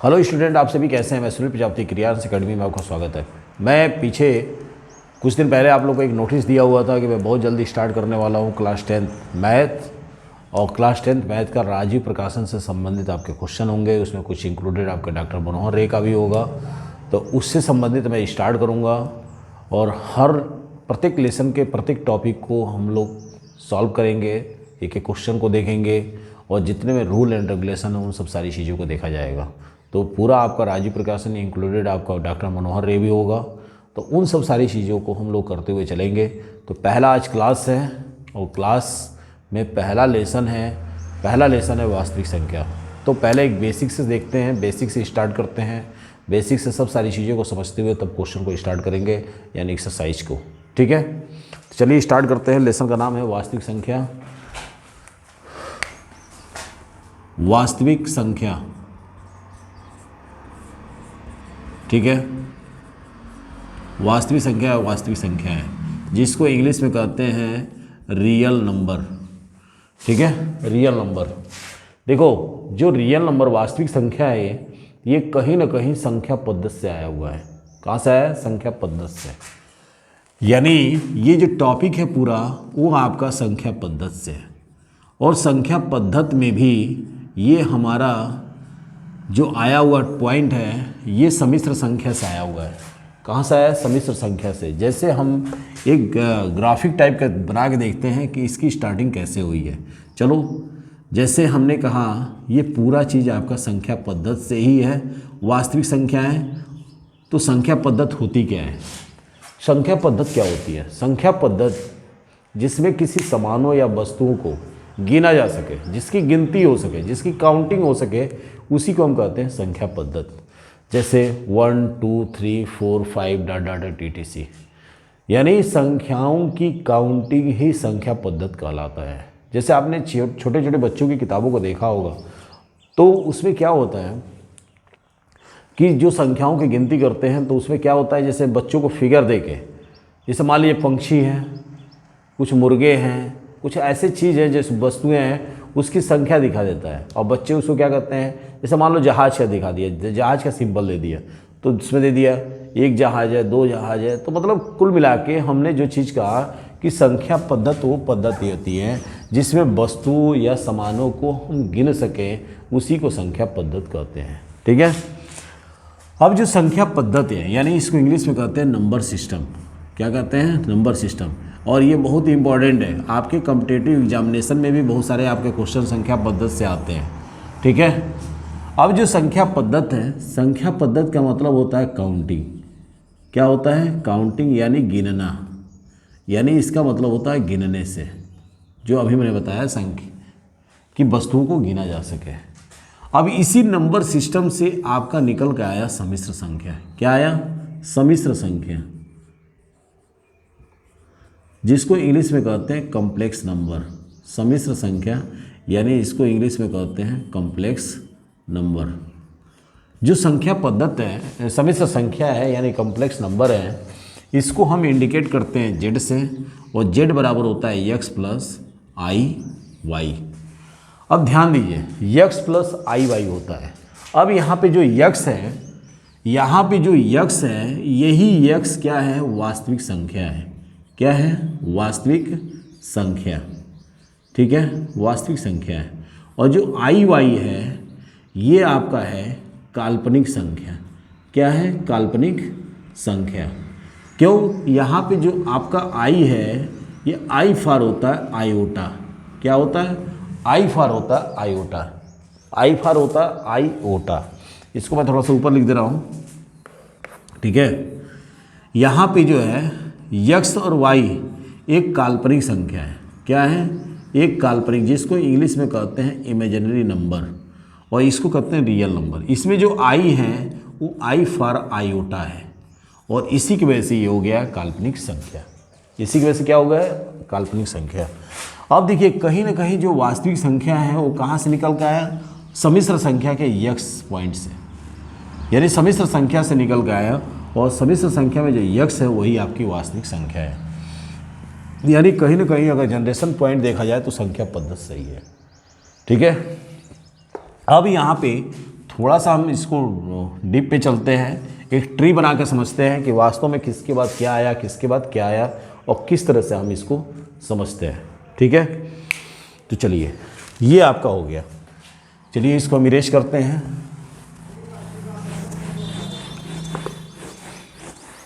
Hello student, आप सभी कैसे हैं। मैं सुनील प्रजापति क्रियांश अकेडमी में आपका स्वागत है। मैं पीछे कुछ दिन पहले आप लोग को एक नोटिस दिया हुआ था कि मैं बहुत जल्दी स्टार्ट करने वाला हूं क्लास 10th मैथ, और क्लास 10th मैथ का राजीव प्रकाशन से संबंधित आपके क्वेश्चन होंगे। उसमें कुछ इंक्लूडेड आपके डॉक्टर मनोहर रे का भी होगा, तो उससे संबंधित मैं स्टार्ट करूँगा। और हर प्रत्येक लेसन के प्रत्येक टॉपिक को हम लोग सॉल्व करेंगे, एक एक क्वेश्चन को देखेंगे, और जितने में रूल एंड रेगुलेशन है उन सब सारी चीज़ों को देखा जाएगा। तो पूरा आपका राजीव प्रकाशन इंक्लूडेड आपका डॉक्टर मनोहर रे भी होगा, तो उन सब सारी चीज़ों को हम लोग करते हुए चलेंगे। तो पहला आज क्लास है, और क्लास में पहला लेसन है वास्तविक संख्या। तो पहले एक बेसिक से देखते हैं, बेसिक से स्टार्ट करते हैं। बेसिक से सब सारी चीज़ों को समझते हुए तब क्वेश्चन को स्टार्ट करेंगे, यानी एक्सरसाइज को। ठीक है, चलिए स्टार्ट करते हैं। लेसन का नाम है वास्तविक संख्या। वास्तविक संख्या, ठीक है। वास्तविक संख्या है जिसको इंग्लिश में कहते हैं रियल नंबर। ठीक है, रियल नंबर। देखो, जो रियल नंबर वास्तविक संख्या है ये कहीं ना कहीं संख्या पद्धति से आया हुआ है। कहाँ से आया है? संख्या पद्धति से। यानी ये जो टॉपिक है पूरा वो आपका संख्या पद्धति से है, और संख्या पद्धति में भी ये हमारा जो आया हुआ पॉइंट है ये सम्मिश्र संख्या से आया हुआ है। कहाँ से आया? सम्मिश्र संख्या से। जैसे हम एक ग्राफिक टाइप का बना के देखते हैं कि इसकी स्टार्टिंग कैसे हुई है। चलो, जैसे हमने कहा ये पूरा चीज़ आपका संख्या पद्धति से ही है। वास्तविक संख्या है, तो संख्या पद्धति होती क्या है? संख्या पद्धति क्या होती है? संख्या पद्धति जिसमें किसी सामानों या वस्तुओं को गिना जा सके, जिसकी गिनती हो सके, जिसकी काउंटिंग हो सके, उसी को हम कहते हैं संख्या पद्धति। जैसे 1 2 3 4 5 TTC, यानी संख्याओं की काउंटिंग ही संख्या पद्धति कहलाता है। जैसे आपने छोटे छोटे बच्चों की किताबों को देखा होगा, तो उसमें क्या होता है कि जो संख्याओं की गिनती करते हैं तो उसमें क्या होता है, जैसे बच्चों को फिगर दे के, जैसे मान लीजिए पंछी हैं, कुछ मुर्गे हैं, कुछ ऐसे चीज़ है जैसे वस्तुएं हैं, उसकी संख्या दिखा देता है। और बच्चे उसको क्या करते हैं, जैसे मान लो जहाज़ का दिखा दिया, जहाज़ का सिंबल दे दिया, तो उसमें दे दिया 1 जहाज़ है, 2 जहाज़ है। तो मतलब कुल मिला के हमने जो चीज़ कहा कि संख्या पद्धति वो पद्धति होती है जिसमें वस्तु या सामानों को हम गिन सकें, उसी को संख्या पद्धति कहते हैं। ठीक है। अब जो संख्या पद्धति है, यानी इसको इंग्लिश में कहते हैं नंबर सिस्टम। क्या कहते हैं? Number system. और ये बहुत ही इंपॉर्टेंट है, आपके कॉम्पिटिटिव एग्जामिनेशन में भी बहुत सारे आपके क्वेश्चन संख्या पद्धति से आते हैं। ठीक है। अब जो संख्या पद्धति है, संख्या पद्धति का मतलब होता है काउंटिंग। क्या होता है? काउंटिंग, यानी गिनना। यानी इसका मतलब होता है गिनने से, जो अभी मैंने बताया संख्या कि वस्तुओं को गिना जा सके। अब इसी नंबर सिस्टम से आपका निकल के आया सम्मिश्र संख्या। क्या आया? सम्मिश्र संख्या, जिसको इंग्लिश में कहते हैं कॉम्प्लेक्स नंबर। सम्मिश्र संख्या, यानी इसको इंग्लिश में कहते हैं कॉम्प्लेक्स नंबर। जो संख्या पद्धति है, सम्मिश्र संख्या है यानी कॉम्प्लेक्स नंबर है, इसको हम इंडिकेट करते हैं जेड से, और जेड बराबर होता है एक्स प्लस आई वाई। अब ध्यान दीजिए, एक्स प्लस आई वाई होता है। अब यहाँ पे जो यक्स है, यही यक्स क्या है? वास्तविक संख्या है। क्या है? वास्तविक संख्या। ठीक है, वास्तविक संख्या है। और जो आई वाई है ये आपका है काल्पनिक संख्या। क्या है? काल्पनिक संख्या। क्यों? यहाँ पे जो आपका आई है ये आई फार होता है आयोटा। क्या होता है? आई फार होता है आयोटा। आई फार होता है आयोटा। इसको मैं थोड़ा सा ऊपर लिख दे रहा हूँ। ठीक है। यहाँ पे जो है यक्स और वाई एक काल्पनिक संख्या है। क्या है? एक काल्पनिक, जिसको इंग्लिश में कहते हैं इमेजिनरी नंबर, और इसको कहते हैं रियल नंबर। इसमें जो आई है वो आई फॉर आयोटा है, और इसी की वजह से ये हो गया काल्पनिक संख्या। इसी की वजह से क्या हो गया? काल्पनिक संख्या। अब देखिए, कहीं ना कहीं जो वास्तविक संख्या है वो कहाँ से निकल के आया? सम्मिश्र संख्या के यक्स पॉइंट से, यानी सम्मिश्र संख्या से निकल के आया, और सम्मिश्र संख्या में जो यक्स है वही आपकी वास्तविक संख्या है। यानी कहीं ना कहीं अगर जनरेशन पॉइंट देखा जाए तो संख्या पद्धति सही है। ठीक है। अब यहाँ पे थोड़ा सा हम इसको डीप पे चलते हैं, एक ट्री बना के समझते हैं कि वास्तव में किसके बाद क्या आया, किसके बाद क्या आया और किस तरह से हम इसको समझते हैं। ठीक है, तो चलिए ये आपका हो गया। चलिए इसको हम इरेज करते हैं।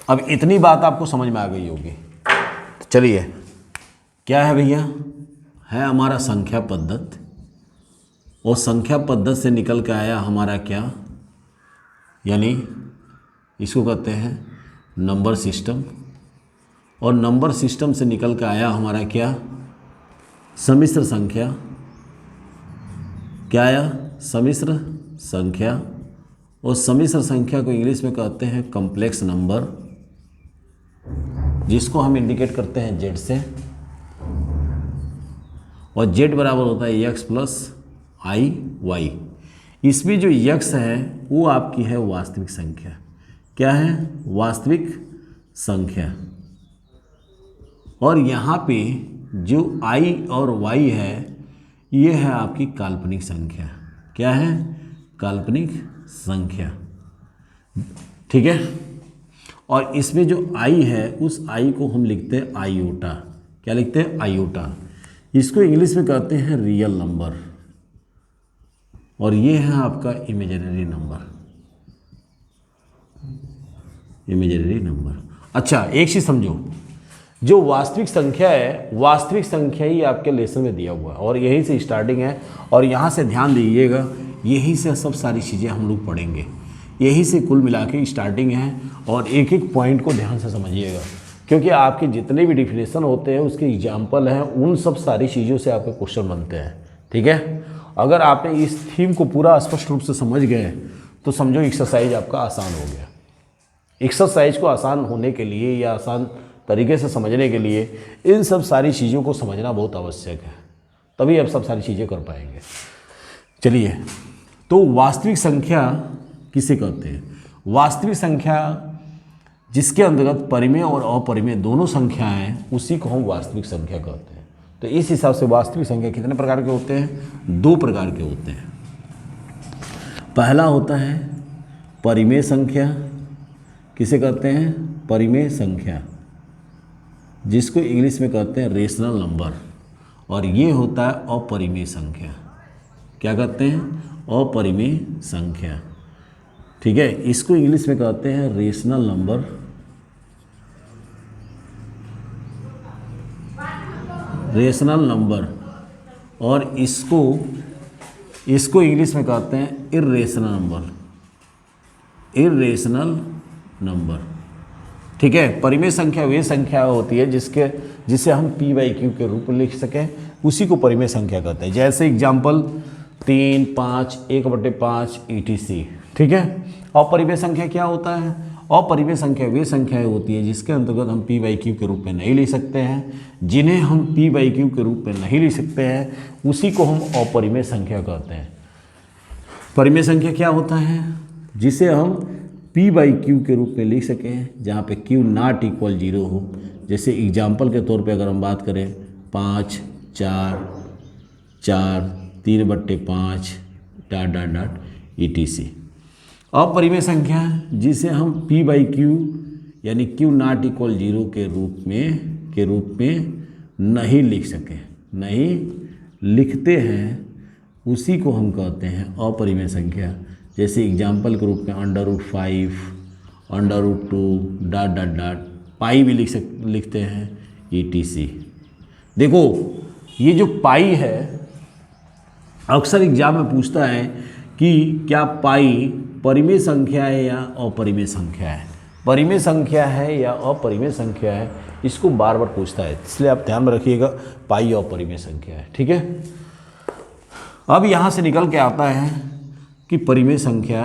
अब इतनी बात आपको समझ में आ गई होगी। तो चलिए क्या है भैया, है हमारा संख्या पद्धति, और संख्या पद्धति से निकल के आया हमारा क्या, यानी इसको कहते हैं नंबर सिस्टम, और नंबर सिस्टम से निकल के आया हमारा क्या, सम्मिश्र संख्या। क्या आया, सम्मिश्र संख्या, और सम्मिश्र संख्या को इंग्लिश में कहते हैं कॉम्प्लेक्स नंबर, जिसको हम इंडिकेट करते हैं जेड से, और जेड बराबर होता है एक्स प्लस आई वाई। इसमें जो यक्स है वो आपकी है वास्तविक संख्या। क्या है, वास्तविक संख्या। और यहाँ पे जो आई और वाई है ये है आपकी काल्पनिक संख्या। क्या है, काल्पनिक संख्या। ठीक है, और इसमें जो आई है उस आई को हम लिखते हैं आयोटा। क्या लिखते हैं, आयोटा। इसको इंग्लिश में कहते हैं रियल नंबर, और ये है आपका इमेजिनरी नंबर। Imaginary number. अच्छा एक चीज़ समझो, जो वास्तविक संख्या है, वास्तविक संख्या ही आपके लेसन में दिया हुआ है और यहीं से स्टार्टिंग है, और यहाँ से ध्यान दीजिएगा, यहीं से सब सारी चीज़ें हम लोग पढ़ेंगे, यहीं से कुल मिला के स्टार्टिंग है। और एक एक पॉइंट को ध्यान से समझिएगा, क्योंकि आपके जितने भी डिफिनेशन होते हैं उसके एग्जाम्पल हैं, उन सब सारी चीज़ों से आपके क्वेश्चन बनते हैं। ठीक है, अगर आपने इस थीम को पूरा स्पष्ट रूप से समझ गए तो समझो एक्सरसाइज आपका आसान हो गया। एक्सरसाइज को आसान होने के लिए या आसान तरीके से समझने के लिए इन सब सारी चीज़ों को समझना बहुत आवश्यक है, तभी आप सब सारी चीज़ें कर पाएंगे। चलिए, तो वास्तविक संख्या किसे कहते हैं, वास्तविक संख्या जिसके अंतर्गत परिमेय और अपरिमेय दोनों संख्याएं हैं उसी को हम वास्तविक संख्या कहते हैं। तो इस हिसाब से वास्तविक संख्या कितने प्रकार के होते हैं, दो प्रकार के होते हैं। पहला होता है परिमेय संख्या, किसे कहते हैं, परिमेय संख्या, जिसको इंग्लिश में कहते हैं रेशनल नंबर। और ये होता है अपरिमेय संख्या। क्या कहते हैं, अपरिमेय संख्या। ठीक है, इसको इंग्लिश में कहते हैं रेशनल नंबर, रेशनल नंबर। और इसको इंग्लिश में कहते हैं इर्रेशनल नंबर, इर्रेशनल नंबर। ठीक है, परिमेय संख्या वे संख्या होती है जिसे हम पी बाई क्यू के रूप में लिख सकें, उसी को परिमेय संख्या कहते हैं। जैसे एग्जाम्पल 3, 5, 1/5 ETC। ठीक है, अपरिमेय संख्या क्या होता है, अपरिमेय संख्या वे संख्याएं होती है जिसके अंतर्गत हम पी बाई क्यू के रूप में नहीं लिख सकते हैं। जिन्हें हम पी बाई क्यू के रूप में नहीं लिख सकते हैं उसी को हम अपरिमेय संख्या कहते हैं। परिमेय संख्या क्या होता है, जिसे हम पी बाई क्यू के रूप में लिख सकें, जहाँ पे क्यू नॉट इक्वल 0 हो। जैसे एग्जाम्पल के तौर पे अगर हम बात करें 5, 4, 4, 3/5 ... ETC। अपरिमेय संख्या जिसे हम पी बाई क्यू यानी क्यू नॉट इक्वल 0 के रूप में नहीं लिख सकें, नहीं लिखते हैं, उसी को हम कहते हैं अपरिमेय संख्या। जैसे एग्जाम्पल के रूप में √5, √2 ... पाई भी लिखते हैं ETC। देखो ये जो पाई है अक्सर एग्जाम में पूछता है कि क्या पाई परिमेय संख्या है या अपरिमेय संख्या है, परिमेय संख्या है या अपरिमेय संख्या है, इसको बार बार पूछता है, इसलिए आप ध्यान में रखिएगा पाई अपरिमेय संख्या है। ठीक है, अब यहाँ से निकल के आता है कि परिमेय संख्या,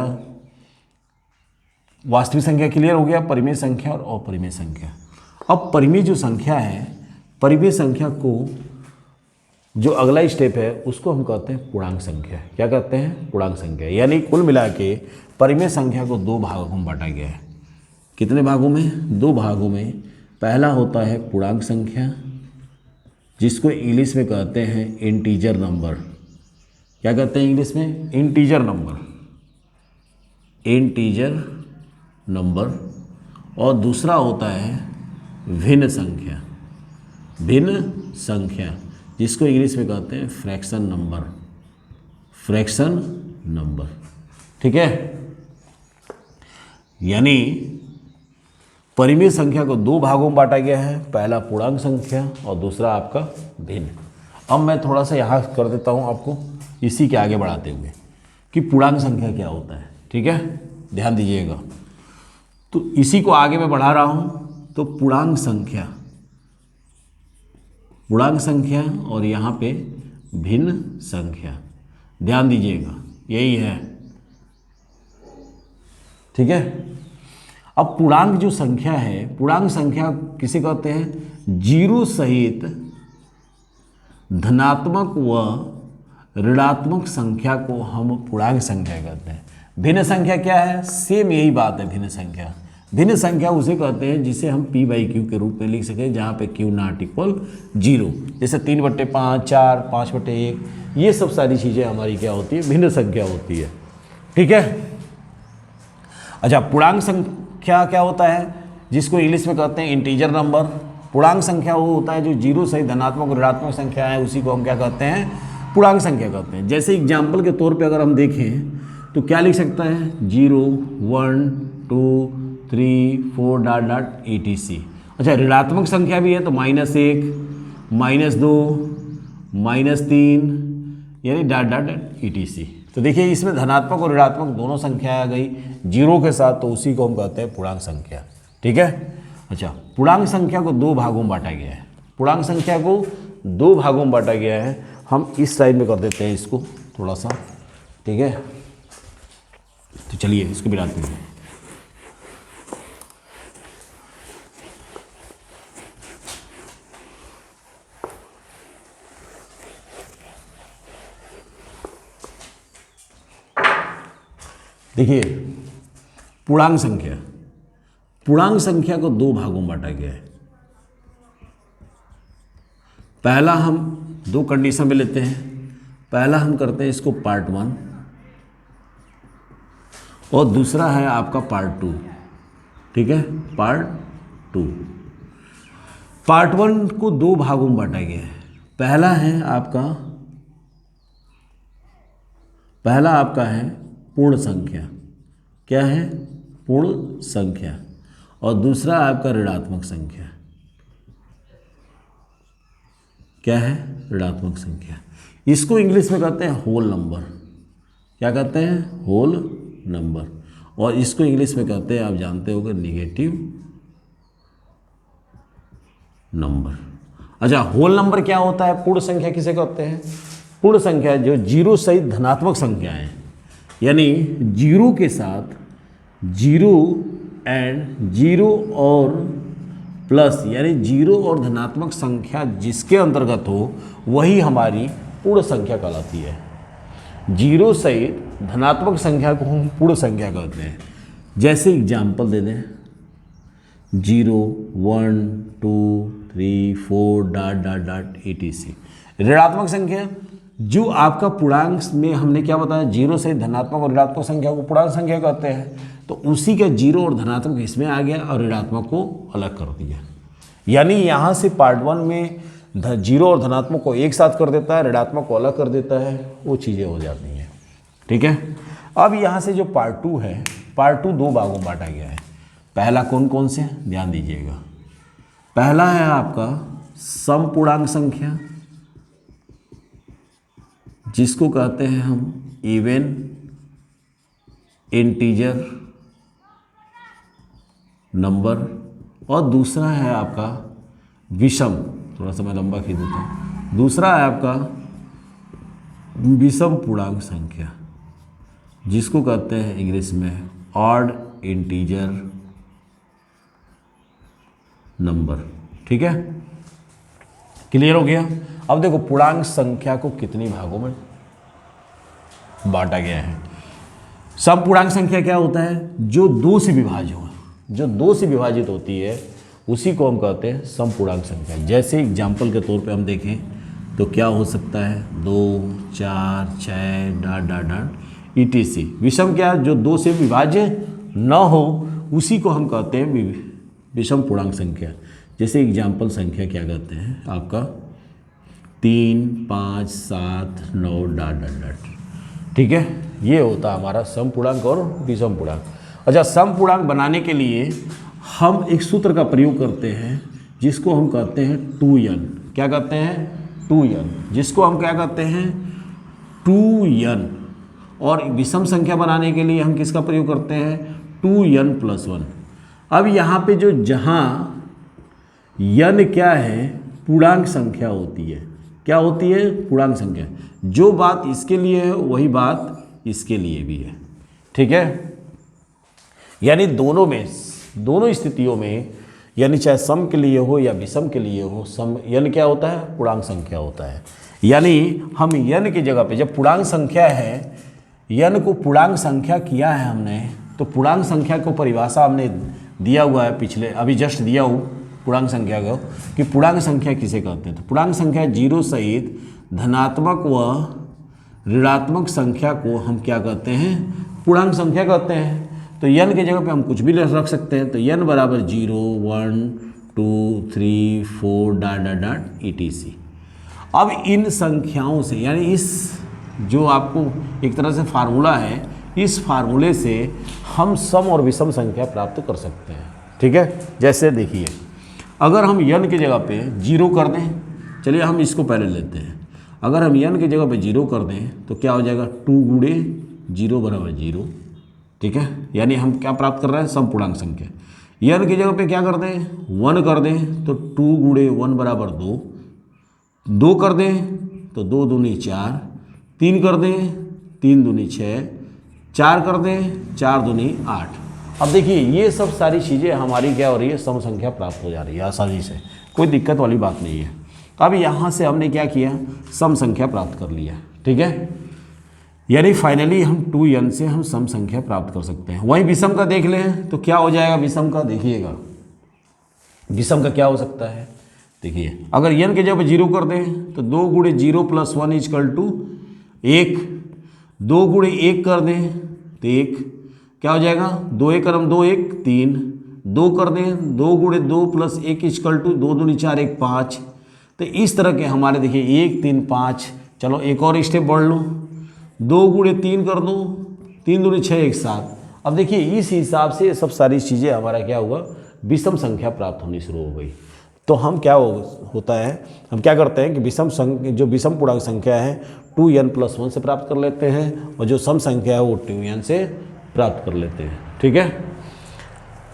वास्तविक संख्या क्लियर हो गया, परिमेय संख्या और अपरिमेय संख्या। अब परिमेय जो संख्या है, परिमेय संख्या को जो अगला स्टेप है उसको हम कहते हैं पूर्णांक संख्या। क्या कहते हैं, पूर्णांक संख्या। यानी कुल मिला के परिमेय संख्या को दो भागों में बांटा गया है। कितने भागों में, दो भागों में। पहला होता है पूर्णांक संख्या, जिसको इंग्लिश में कहते हैं इंटीजर नंबर। क्या कहते हैं इंग्लिश में, इंटीजर नंबर। इंटीजर नंबर और दूसरा होता है भिन्न संख्या, भिन्न संख्या जिसको इंग्लिश में कहते हैं फ्रैक्शन नंबर, फ्रैक्शन नंबर। ठीक है, यानी परिमेय संख्या को दो भागों में बांटा गया है, पहला पूर्णांक संख्या और दूसरा आपका भिन्न। अब मैं थोड़ा सा यहाँ कर देता हूँ आपको इसी के आगे बढ़ाते हुए कि पूर्णांक संख्या क्या होता है। ठीक है, ध्यान दीजिएगा। तो इसी को आगे मैं बढ़ा रहा हूँ। तो पूर्णांक संख्या, पूर्णांक संख्या और यहाँ पे भिन्न संख्या, ध्यान दीजिएगा, यही है। ठीक है, अब पूर्णांक जो संख्या है, पूर्णांक संख्या किसे कहते हैं? जीरो सहित धनात्मक व ऋणात्मक संख्या को हम पूर्णांक संख्या कहते हैं। भिन्न संख्या क्या है? सेम यही बात है। भिन्न संख्या, भिन्न संख्या उसे कहते हैं जिसे हम p/q के रूप में लिख सकें, जहाँ पे q नॉट इक्वल 0। जैसे 3/5, 4, 5/1, ये सब सारी चीज़ें हमारी क्या होती है? भिन्न संख्या होती है। ठीक है। अच्छा, पूर्णांक संख्या क्या होता है? जिसको इंग्लिश में कहते हैं इंटीजर नंबर। पूर्णांक संख्या वो होता है जो जीरो सहित धनात्मक और ऋणात्मक संख्या है, उसी को हम क्या कहते हैं? पूर्णांक संख्या कहते हैं। जैसे एग्जाम्पल के तौर पे अगर हम देखें तो क्या लिख सकता है? 0, 1, 2, 3, 4 etc। अच्छा, ऋणात्मक संख्या भी है तो -1, -2, -3 यानी etc। तो देखिए इसमें धनात्मक और ऋणात्मक दोनों संख्या आ गई जीरो के साथ, तो उसी को हम कहते हैं पूर्णांक संख्या। ठीक है। अच्छा, पूर्णांक संख्या को दो भागों में बांटा गया है। पूर्णांक संख्या को दो भागों में बांटा गया है। हम इस साइड में कर देते हैं इसको थोड़ा सा। ठीक है, तो चलिए इसको मिलाते हैं। देखिए, पूर्णांक संख्या, पूर्णांक संख्या को दो भागों में बांटा गया है। पहला हम दो कंडीशन में लेते हैं। पहला हम करते हैं इसको पार्ट 1 और दूसरा है आपका पार्ट 2। ठीक है, पार्ट 2। पार्ट 1 को दो भागों में बांटा गया है। पहला आपका है पूर्ण संख्या। क्या है? पूर्ण संख्या। और दूसरा आपका ऋणात्मक संख्या। क्या है? ऋणात्मक संख्या। इसको इंग्लिश में कहते हैं होल नंबर। क्या कहते हैं? Whole number. और इसको इंग्लिश में कहते हैं, आप जानते होंगे, निगेटिव नंबर। अच्छा, होल नंबर क्या होता है? पूर्ण संख्या किसे कहते हैं? पूर्ण संख्या जो जीरो सहित धनात्मक संख्या है, यानी जीरो के साथ जीरो एंड जीरो और प्लस, यानी जीरो और धनात्मक संख्या जिसके अंतर्गत हो वही हमारी पूर्ण संख्या कहलाती है। जीरो सहित धनात्मक संख्या को हम पूर्ण संख्या कहते हैं। जैसे एग्जाम्पल दे दें, 0, 1, 2, 3, 4 etc। ऋणात्मक संख्या जो आपका पूर्णांक में हमने क्या बताया? जीरो से धनात्मक और ऋणात्मक संख्या को पूर्णांक संख्या कहते हैं। तो उसी का जीरो और धनात्मक इसमें आ गया और ऋणात्मक को अलग कर दिया। यानी यहाँ से पार्ट 1 में जीरो और धनात्मक को एक साथ कर देता है, ऋणात्मक को अलग कर देता है, वो चीज़ें हो जाती हैं। ठीक है। अब यहाँ से जो पार्ट 2 है, पार्ट 2 दो भागों में बांटा गया है। पहला कौन कौन से? ध्यान दीजिएगा। पहला है आपका समपूर्णांक संख्या, जिसको कहते हैं हम इवन इंटीजर नंबर। और दूसरा है आपका विषम, थोड़ा सा मैं लंबा खींच देता हूँ। दूसरा है आपका विषम पूर्णांक संख्या, जिसको कहते हैं इंग्लिश में ऑड इंटीजर नंबर। ठीक है, क्लियर हो गया? अब देखो पूर्णांक संख्या को कितनी भागों में बांटा गया है। समपूर्णांक संख्या क्या होता है? जो दो से विभाज्य हो, जो दो से विभाजित होती है उसी को हम कहते हैं समपूर्णांक संख्या। जैसे एग्जाम्पल के तौर पे हम देखें तो क्या हो सकता है? 2, 4, 6 ETC। विषम क्या, जो 2 से विभाज्य न हो उसी को हम कहते हैं विषम पूर्णांक संख्या। जैसे एग्जाम्पल संख्या क्या कहते हैं आपका 3, 5, 7, 9 डॉट डॉट डॉट। ठीक है, ये होता है हमारा सम पूर्णांक और विषम पूर्णांक। अच्छा, सम पूर्णांक बनाने के लिए हम एक सूत्र का प्रयोग करते हैं जिसको हम कहते हैं 2n। क्या कहते हैं 2n, जिसको हम क्या कहते हैं 2n। और विषम संख्या बनाने के लिए हम किसका प्रयोग करते हैं 2n+1। अब यहाँ पे जो जहाँ n क्या है पूर्णांक संख्या होती है, क्या होती है पूर्णांक संख्या। जो बात इसके लिए है वही बात इसके लिए भी है। ठीक है, यानी दोनों स्थितियों में, यानी चाहे सम के लिए हो या विषम के लिए हो, सम n क्या होता है पूर्णांक संख्या होता है। यानी हम n की जगह पे जब पूर्णांक संख्या है, n को पूर्णांक संख्या किया है हमने, तो पूर्णांक संख्या को परिभाषा हमने दिया हुआ है पिछले, अभी जस्ट दिया हूँ पूर्णांक संख्या को कि पूर्णांक संख्या किसे कहते हैं। तो पूर्णांक संख्या 0 सहित धनात्मक व ऋणात्मक संख्या को हम क्या कहते हैं पूर्णांक संख्या कहते हैं। तो n की जगह पे हम कुछ भी रख सकते हैं। तो n बराबर 0, 1, 2, 3, 4 डॉट डॉट डॉट ETC। अब इन संख्याओं से, यानी इस जो आपको एक तरह से फार्मूला है, इस फार्मूले से हम सम और विषम संख्या प्राप्त कर सकते हैं। ठीक है, जैसे देखिए अगर हम n की जगह पे 0 कर दें, चलिए हम इसको पहले लेते हैं। अगर हम n की जगह पे 0 कर दें तो क्या हो जाएगा 2 गुणे 0 बराबर 0। ठीक है, यानी हम क्या प्राप्त कर रहे हैं सम पूर्णांक संख्या। n की जगह पे क्या कर दें 1 कर दें तो 2 गुणे 1 बराबर 2, 2 कर दें तो 2 दूनी 4, 3 कर दें 3 दूनी 6, 4 कर दें 4 दूनी 8। अब देखिए ये सब सारी चीज़ें हमारी क्या हो रही है सम संख्या प्राप्त हो जा रही है आसानी से, कोई दिक्कत वाली बात नहीं है। अब यहाँ से हमने क्या किया सम संख्या प्राप्त कर लिया। ठीक है, यानी फाइनली हम 2n से हम सम संख्या प्राप्त कर सकते हैं। वहीं विषम का देख लें तो क्या हो जाएगा विषम का, देखिएगा विषम का क्या हो सकता है। देखिए अगर n के जगह 0 कर दें तो 2 गुणे 0 + 1 = 1, 2 गुणे 1 कर दें तो 1 क्या हो जाएगा 2 1 2 1 3, 2 कर दें 2 गुणे 2 + 1 = 2 दूनी 4 1 5। तो इस तरह के हमारे देखिए 1 3 5। चलो एक और स्टेप बढ़ लो, 2 गुणे 3 कर दो, 3 दूनी 6 1 7। अब देखिए इस हिसाब से सब सारी चीज़ें हमारा क्या हुआ विषम संख्या प्राप्त होनी शुरू हो गई। तो हम क्या होता है हम क्या करते हैं कि जो विषम पूर्णांक संख्या है 2n+1 से प्राप्त कर लेते हैं और जो सम संख्या है वो 2n से प्राप्त कर लेते हैं। ठीक है,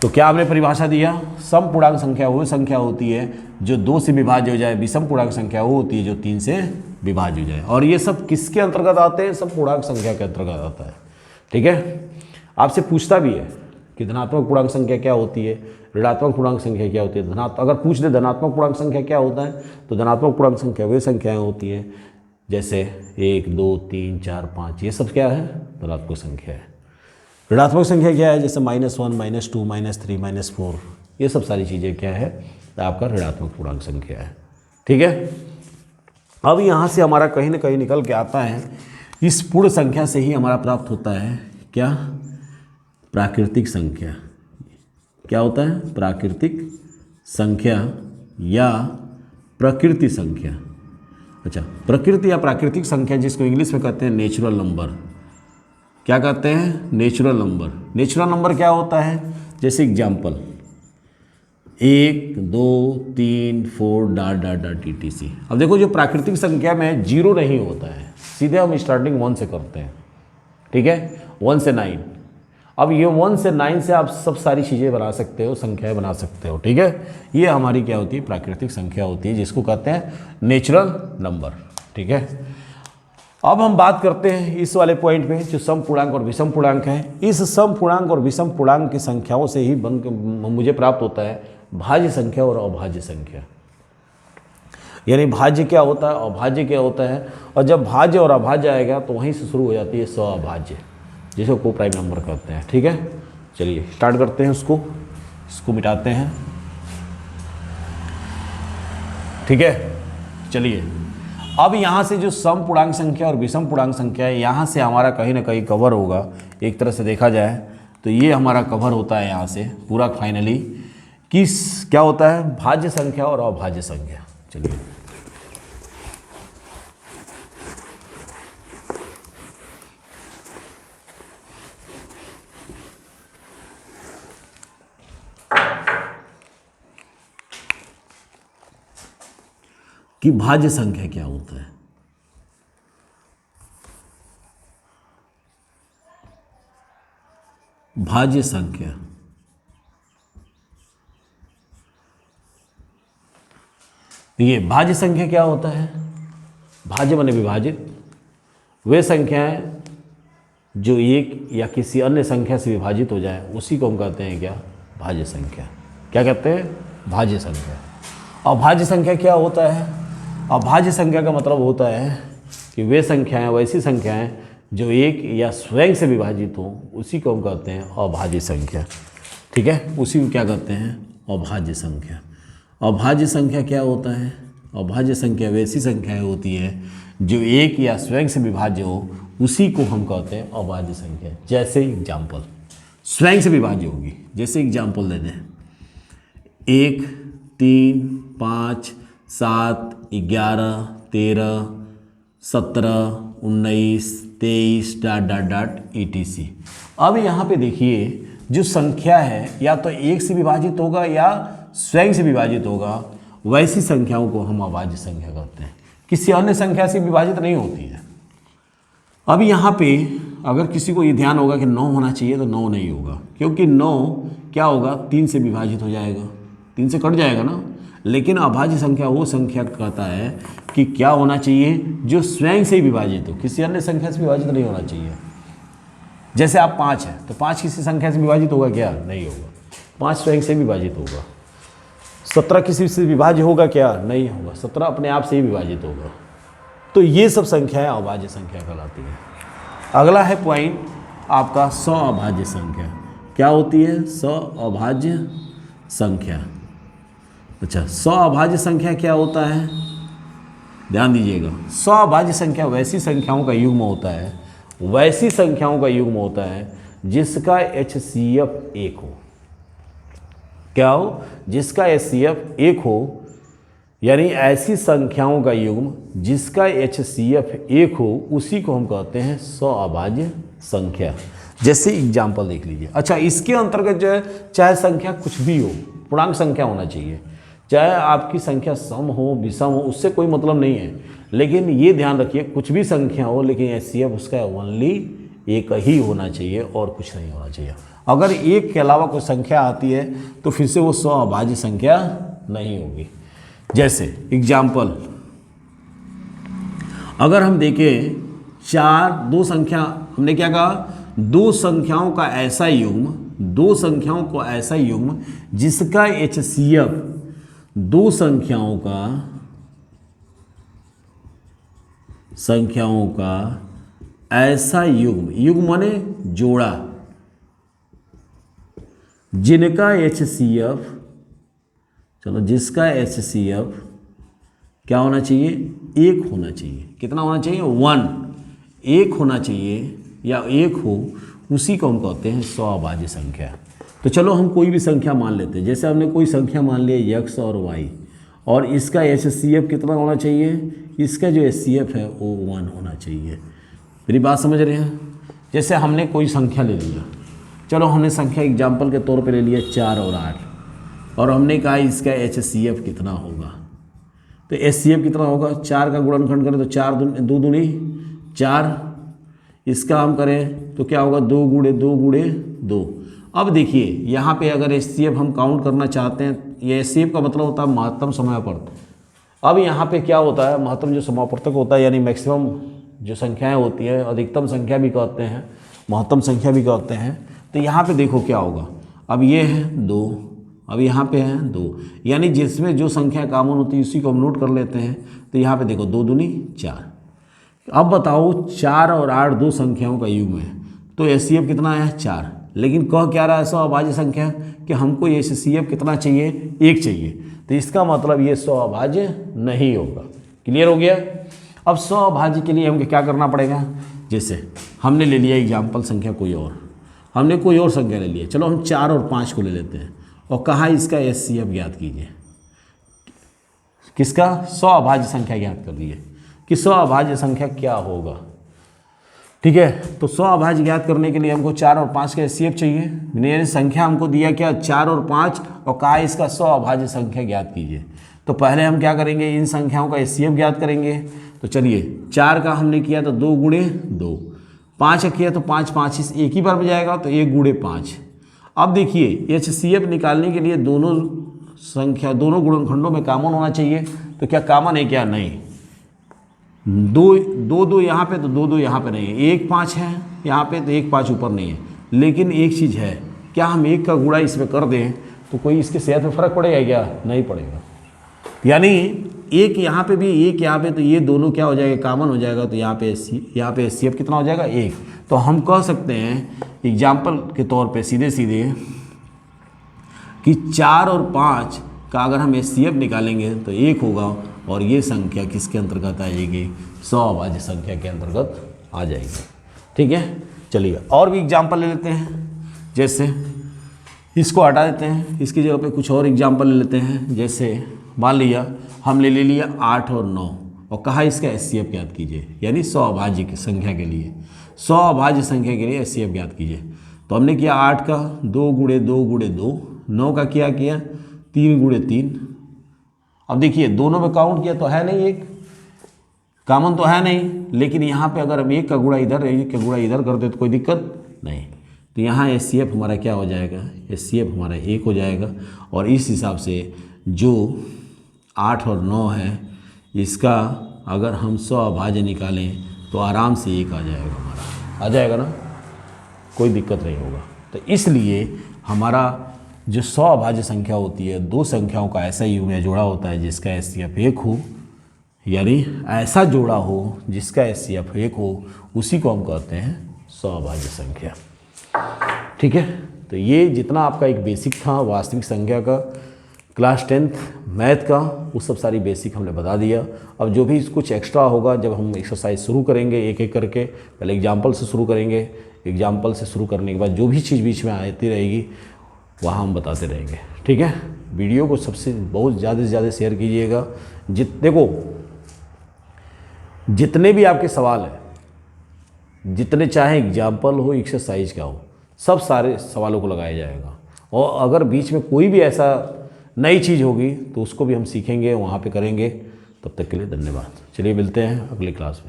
तो क्या हमने परिभाषा दिया सम पूर्णांक संख्या वो संख्या होती है जो 2 से विभाज्य हो जाए, विषम पूर्णांक संख्या वो होती है जो 3 से विभाज्य हो जाए। और ये सब किसके अंतर्गत आते हैं सब पूर्णांक संख्या के अंतर्गत आता है। ठीक है, आपसे पूछता भी है कि धनात्मक पूर्णांक संख्या क्या होती है, ऋणात्मक पूर्णांक संख्या क्या होती है। अगर पूछ दे धनात्मक पूर्णांक संख्या क्या होता है तो धनात्मक पूर्णांक संख्या वे संख्याएं होती है जैसे 1 2 3 4 5, ये सब क्या है धनात्मक संख्या है। ऋणात्मक संख्या क्या है जैसे -1 -2 -3 -4, ये सब सारी चीज़ें क्या है आपका ऋणात्मक पूर्णांक संख्या है। ठीक है, अब यहाँ से हमारा कहीं ना कहीं निकल के आता है इस पूर्ण संख्या से ही हमारा प्राप्त होता है क्या प्राकृतिक संख्या। क्या होता है प्राकृतिक संख्या या प्रकृति संख्या। अच्छा, प्रकृति या प्राकृतिक संख्या जिसको इंग्लिश में कहते हैं नेचुरल नंबर। क्या कहते हैं नेचुरल नंबर। नेचुरल नंबर क्या होता है जैसे example 1 2 3 4 dot dot dot ETC। अब देखो जो प्राकृतिक संख्या में 0 नहीं होता है, सीधे हम स्टार्टिंग 1 से करते हैं। ठीक है, 1 से 9। अब ये 1 से 9 से आप सब सारी चीज़ें बना सकते हो, संख्याएं बना सकते हो। ठीक है, ये हमारी क्या होती है प्राकृतिक संख्या होती है जिसको कहते हैं नेचुरल नंबर। ठीक है, अब हम बात करते हैं इस वाले पॉइंट पे जो सम पूर्णांक और विषम पूर्णांक है। इस सम पूर्णांक और विषम पूर्णांक की संख्याओं से ही मुझे प्राप्त होता है भाज्य संख्या और अभाज्य संख्या। यानी भाज्य क्या होता है अभाज्य क्या होता है, और जब भाज्य और अभाज्य आएगा तो वहीं से शुरू हो जाती है सअभाज्य जिसको को प्राइम नंबर कहते हैं। ठीक है, चलिए स्टार्ट करते हैं इसको मिटाते हैं। ठीक है, चलिए अब यहाँ से जो सम पूर्णांक संख्या और विषम पूर्णांक संख्या है, यहाँ से हमारा कहीं ना कहीं कवर होगा। एक तरह से देखा जाए तो ये हमारा कवर होता है यहाँ से पूरा फाइनली कि क्या होता है, भाज्य संख्या और अभाज्य संख्या। चलिए कि भाज्य संख्या क्या होता है। भाज्य संख्या देखिए, भाज्य संख्या क्या होता है, भाज्य माने विभाजित, वे संख्याएं जो एक या किसी अन्य संख्या से विभाजित हो जाए उसी को हम कहते हैं क्या, भाज्य संख्या। क्या कहते हैं, भाज्य संख्या। अभाज्य संख्या क्या होता है, अभाज्य संख्या का मतलब होता है कि वे संख्याएं, वैसी संख्याएं जो एक या स्वयं से विभाजित हो उसी को हम कहते हैं अभाज्य संख्या। ठीक है, उसी को क्या कहते हैं, अभाज्य संख्या। अभाज्य संख्या क्या होता है, अभाज्य संख्या वैसी संख्याएं होती है जो एक या स्वयं से विभाज्य हो उसी को हम कहते हैं अभाज्य संख्या। जैसे एग्जाम्पल, स्वयं से विभाज्य होगी, जैसे एग्जाम्पल दे दें 1, 3, 5, 7, 11, 13, 17, 19, 23 ... etc। अब यहाँ पे देखिए जो संख्या है या तो एक से विभाजित होगा या स्वयं से विभाजित होगा, वैसी संख्याओं को हम अभाज्य संख्या कहते हैं, किसी अन्य संख्या से विभाजित नहीं होती है। अब यहाँ पे अगर किसी को ये ध्यान होगा कि 9 होना चाहिए तो 9 नहीं होगा, क्योंकि 9 क्या होगा, 3 से विभाजित हो जाएगा, 3 से कट जाएगा ना। लेकिन अभाज्य संख्या वो संख्या कहता है कि क्या होना चाहिए, जो स्वयं से ही विभाजित हो, किसी अन्य संख्या से विभाजित नहीं होना चाहिए। जैसे आप 5 है तो 5 किसी संख्या से विभाजित होगा क्या, नहीं होगा, 5 स्वयं से विभाजित होगा। 17 किसी से विभाज्य होगा क्या, नहीं होगा, 17 अपने आप से ही विभाजित होगा। तो ये सब संख्याएं अभाज्य संख्या कहलाती है। अगला है पॉइंट आपका सअभाज्य संख्या। क्या होती है, सअभाज्य संख्या। अच्छा, सअभाज्य संख्या क्या होता है, ध्यान दीजिएगा। सअभाज्य संख्या वैसी संख्याओं का युग्म होता है, वैसी संख्याओं का युग्म होता है जिसका HCF 1 हो। क्या हो, जिसका HCF 1 हो, यानी ऐसी संख्याओं का युग्म जिसका HCF 1 हो उसी को हम कहते हैं सअभाज्य संख्या। जैसे एग्जाम्पल देख लीजिए। अच्छा, इसके अंतर्गत जो है चाहे संख्या कुछ भी हो, पूर्णांक संख्या होना चाहिए, चाहे आपकी संख्या सम हो विषम हो, उससे कोई मतलब नहीं है। लेकिन ये ध्यान रखिए कुछ भी संख्या हो लेकिन HCF उसका ओनली एक ही होना चाहिए और कुछ नहीं होना चाहिए। अगर एक के अलावा कोई संख्या आती है तो फिर से वो सअभाज्य संख्या नहीं होगी। जैसे एग्जाम्पल अगर हम देखें 4, 2 संख्या, हमने क्या कहा, 2 संख्याओं का ऐसा युग्म, 2 संख्याओं को ऐसा युग्म जिसका HCF 2 संख्याओं का ऐसा युग्म, युग्म माने जोड़ा, जिनका HCF, चलो जिसका HCF क्या होना चाहिए, 1 होना चाहिए। कितना होना चाहिए, 1 होना चाहिए या 1 हो, उसी को हम कहते हैं सअभाज्य संख्या। तो चलो हम कोई भी संख्या मान लेते हैं। जैसे हमने कोई संख्या मान लिया x और y, और इसका HCF कितना होना चाहिए, इसका जो HCF है वो 1 होना चाहिए। मेरी बात समझ रहे हैं। जैसे हमने कोई संख्या ले लिया, चलो हमने संख्या एग्जाम्पल के तौर पे ले लिया 4 और 8, और हमने कहा इसका HCF कितना होगा। तो HCF कितना होगा, 4 का गुणनखंड करें तो 4 2 दूनी 4, इसका हम करें तो क्या होगा, 2 गुणे 2। अब देखिए यहाँ पे अगर HCF हम काउंट करना चाहते हैं, ये HCF का मतलब होता है महत्तम समापवर्तक। अब यहाँ पे क्या होता है, महत्तम जो समापवर्तक होता है यानी मैक्सिमम जो संख्याएं होती हैं, अधिकतम संख्या भी कहते हैं, महत्तम संख्या भी कहते हैं। तो यहाँ पे देखो क्या होगा, अब ये है 2, अब यहाँ पे है 2, यानी जिसमें जो संख्या कॉमन होती है उसी को हम नोट कर लेते हैं। तो यहाँ पे देखो 2 दूनी 4। अब बताओ 4 और 8 2 संख्याओं का युग्म है, तो HCF कितना है, 4। लेकिन कह क्या रहा है सअभाज्य संख्या कि हमको HCF कितना चाहिए, 1 चाहिए। तो इसका मतलब ये सअभाज्य नहीं होगा। क्लियर हो गया। अब सौ अभाज्य के लिए हमको क्या करना पड़ेगा, जैसे हमने ले लिया एग्जाम्पल संख्या कोई और, हमने कोई और संख्या ले लिया, चलो हम 4 और 5 को ले लेते हैं और कहा इसका एचसीएफ ज्ञात कीजिए। किसका? सौ अभाज्य संख्या ज्ञात कर दिए कि सौ अभाज्य संख्या क्या होगा। ठीक है, तो सौ अभाज्य ज्ञात करने के लिए हमको 4 और 5 का एचसीएफ चाहिए। मैंने संख्या हमको दिया क्या, 4 और 5, और कहा इसका सौ अभाज्य संख्या ज्ञात कीजिए। तो पहले हम क्या करेंगे, इन संख्याओं का एचसीएफ ज्ञात करेंगे। तो चलिए 4 का हमने किया तो 2 गुणे 2, 5 का किया तो 5 5 इस एक ही बार में जाएगा तो 1 गुणे 5। अब देखिए एचसीएफ निकालने के लिए दोनों संख्या, दोनों गुणनखंडों में कॉमन होना चाहिए। तो क्या कॉमन है क्या? नहीं। 2 यहाँ पे तो 2 यहाँ पे नहीं है, 1 5 है यहाँ पे तो 1 5 ऊपर नहीं है। लेकिन एक चीज़ है, क्या हम 1 का गुणा इसमें कर दें तो कोई इसके सेहत में फ़र्क पड़ेगा क्या? नहीं पड़ेगा। यानी एक यहाँ पे भी, एक यहाँ पे, तो ये दोनों क्या हो जाएगा, कॉमन हो जाएगा। तो यहाँ पे एचसीएफ कितना हो जाएगा? 1। तो हम कह सकते हैं एग्जाम्पल के तौर पे सीधे सीधे कि 4 और 5 का अगर हम एचसीएफ निकालेंगे तो 1 होगा, और ये संख्या किसके अंतर्गत आ जाएगी? सौ अभाज्य संख्या के अंतर्गत आ जाएगी। ठीक है, चलिए और भी एग्जाम्पल ले लेते हैं। जैसे इसको हटा देते हैं, इसकी जगह पे कुछ और एग्जाम्पल ले लेते हैं। जैसे मान लिया हमने ले लिया 8 और 9 और कहा इसका एचसीएफ ज्ञात कीजिए, यानी सौ अभाज्य की संख्या के लिए, सौ अभाज्य संख्या के लिए एचसीएफ ज्ञात कीजिए। तो हमने किया 8 का 2 गुणे 2 गुणे 2, 9 का किया 3 गुणे 3। अब देखिए दोनों में काउंट किया तो है नहीं, एक कॉमन तो है नहीं, लेकिन यहाँ पे अगर हम 1 का गुणा इधर 1 का गुणा इधर करते तो कोई दिक्कत नहीं। तो यहाँ एचसीएफ हमारा क्या हो जाएगा? एचसीएफ हमारा 1 हो जाएगा। और इस हिसाब से जो 8 और 9 है, इसका अगर हम सौ अभाज्य निकालें तो आराम से 1 आ जाएगा, हमारा आ जाएगा ना, कोई दिक्कत नहीं होगा। तो इसलिए हमारा जो सौ अभाज्य संख्या होती है, दो संख्याओं का ऐसा युग्म या जोड़ा होता है जिसका एचसीएफ 1 हो, यानी ऐसा जोड़ा हो जिसका एचसीएफ 1 हो, उसी को हम कहते हैं सौ अभाज्य संख्या। ठीक है, तो ये जितना आपका एक बेसिक था वास्तविक संख्या का, क्लास 10th मैथ का, वो सब सारी बेसिक हमने बता दिया। अब जो भी कुछ एक्स्ट्रा होगा जब हम एक्सरसाइज शुरू करेंगे एक एक करके, पहले एग्जाम्पल से शुरू करेंगे, एग्जाम्पल से शुरू करने के बाद जो भी चीज़ बीच में आती रहेगी वहाँ हम बताते रहेंगे। ठीक है, वीडियो को सबसे बहुत ज़्यादा से ज़्यादा शेयर कीजिएगा। देखो जितने भी आपके सवाल हैं, जितने चाहे एग्जाम्पल हो, एक्सरसाइज का हो, सब सारे सवालों को लगाया जाएगा। और अगर बीच में कोई भी ऐसा नई चीज़ होगी तो उसको भी हम सीखेंगे, वहाँ पे करेंगे। तब तक के लिए धन्यवाद। चलिए मिलते हैं अगली क्लास में।